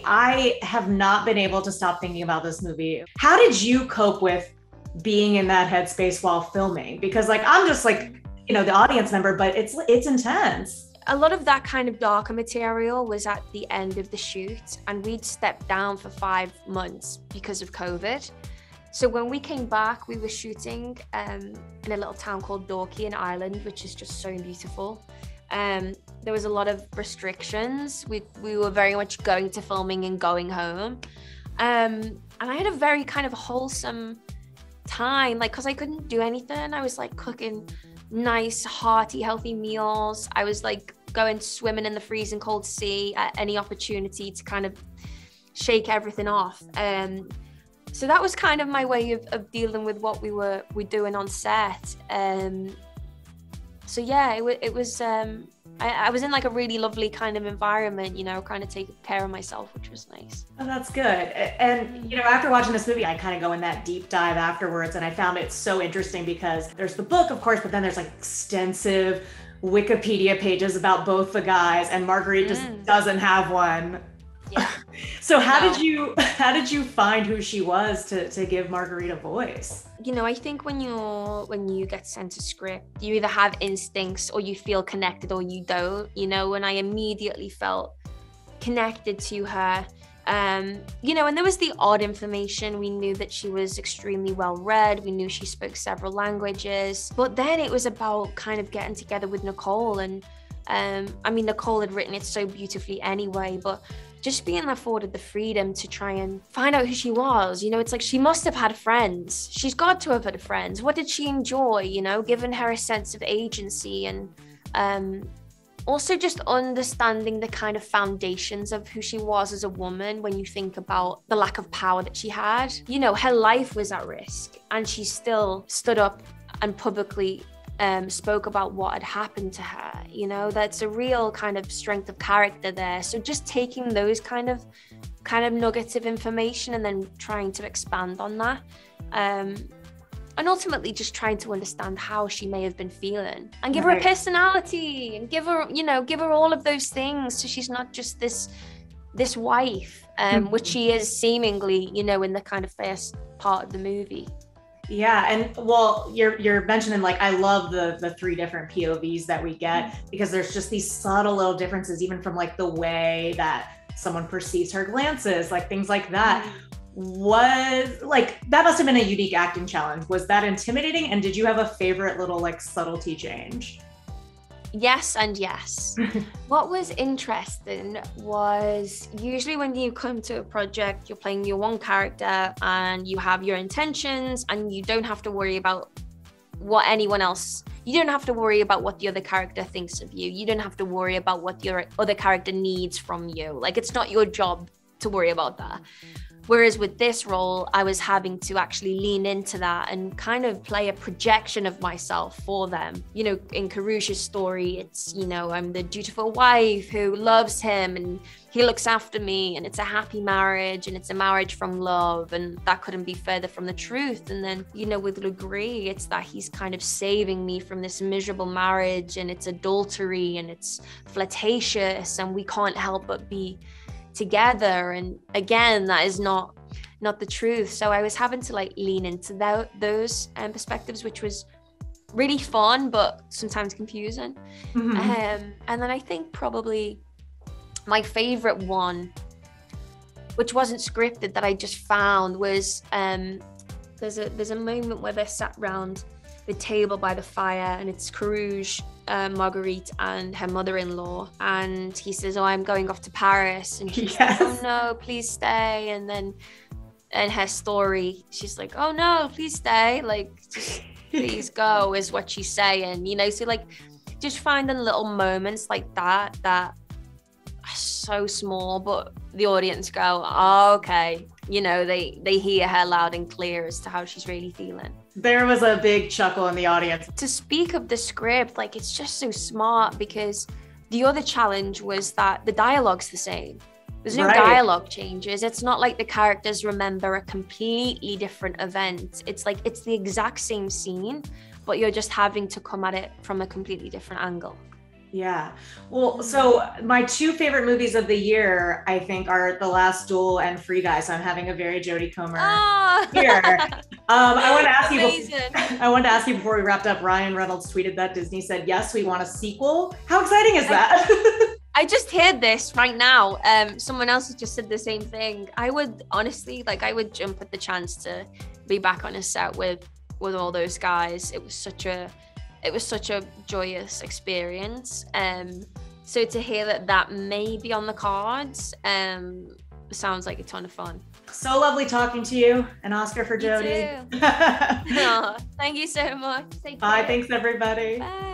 I have not been able to stop thinking about this movie. How did you cope with being in that headspace while filming? Because like I'm just like, the audience member, but it's intense. A lot of that kind of darker material was at the end of the shoot, and we'd stepped down for 5 months because of COVID. So when we came back, we were shooting in a little town called Dorky in Ireland, which is just so beautiful. There was a lot of restrictions. We were very much going to filming and going home. And I had a very kind of wholesome time, like, because I couldn't do anything. I was like cooking nice, hearty, healthy meals. I was like going swimming in the freezing cold sea at any opportunity to kind of shake everything off. So that was kind of my way of dealing with what we were doing on set. So yeah, it was, I was in like a really lovely kind of environment, kind of taking care of myself, which was nice. Oh, that's good. And, after watching this movie, I kind of go in that deep dive afterwards. And I found it so interesting because there's the book, of course, but then there's like extensive Wikipedia pages about both the guys, and Marguerite just doesn't have one. Yeah. So how did you find who she was to give Marguerite a voice? I think when you get sent a script, you either have instincts or you feel connected or you don't, and I immediately felt connected to her. And there was the odd information. We knew that she was extremely well read. We knew she spoke several languages, but then it was about kind of getting together with Nicole. And Nicole had written it so beautifully anyway, but just being afforded the freedom to try and find out who she was. It's like she must have had friends. She's got to have had friends. What did she enjoy, giving her a sense of agency, and also just understanding the kind of foundations of who she was as a woman when you think about the lack of power that she had. Her life was at risk, and she still stood up and publicly spoke about what had happened to her. That's a real kind of strength of character there. So just taking those kind of nuggets of information and then trying to expand on that, and ultimately just trying to understand how she may have been feeling, and give her a personality, and give her all of those things, so she's not just this wife, which she is seemingly, in the kind of first part of the movie. Yeah, and well, you're mentioning, like, I love the three different POVs that we get, because there's just these subtle little differences, even from like the way that someone perceives her glances, like things like that. Was like, that must have been a unique acting challenge. Was that intimidating? And did you have a favorite little like subtlety change? Yes and yes. What was interesting was, usually when you come to a project, you're playing your one character and you have your intentions, and you don't have to worry about what anyone else, you don't have to worry about what the other character thinks of you. You don't have to worry about what your other character needs from you. Like, it's not your job to worry about that. Whereas with this role, I was having to actually lean into that and kind of play a projection of myself for them. In Carrouges' story, it's, I'm the dutiful wife who loves him and he looks after me, and it's a happy marriage, and it's a marriage from love, and that couldn't be further from the truth. And then, with Gris, it's that he's kind of saving me from this miserable marriage, and it's adultery, and it's flirtatious, and we can't help but be together. And again, that is not the truth. So I was having to like lean into those perspectives, which was really fun but sometimes confusing. And then I think probably my favorite one, which wasn't scripted, that I just found was there's a moment where they're sat round the table by the fire, and it's Carrouges, Marguerite, and her mother-in-law, and he says, "Oh, I'm going off to Paris," and she's like, "Oh no, please stay." And then in her story, she's like, "Oh no, please stay, like, just please go," is what she's saying, so like just finding little moments like that are so small, but the audience go, "Oh, okay," they hear her loud and clear as to how she's really feeling. There was a big chuckle in the audience. To speak of the script, like, it's just so smart, because the other challenge was that the dialogue's the same. There's no dialogue changes. It's not like the characters remember a completely different event. It's like, it's the exact same scene, but you're just having to come at it from a completely different angle. Yeah. Well, so my two favorite movies of the year, I think, are The Last Duel and Free Guy. So I'm having a very Jodie Comer here. I want to ask you. I wanted to ask you before we wrapped up. Ryan Reynolds tweeted that Disney said yes, we want a sequel. How exciting is that? I just heard this right now. Someone else has just said the same thing. I would honestly, like, I would jump at the chance to be back on a set with all those guys. It was such a joyous experience. So to hear that may be on the cards, sounds like a ton of fun. So lovely talking to you, and Oscar for Jodie. Oh, thank you so much. Bye. Thanks everybody. Bye.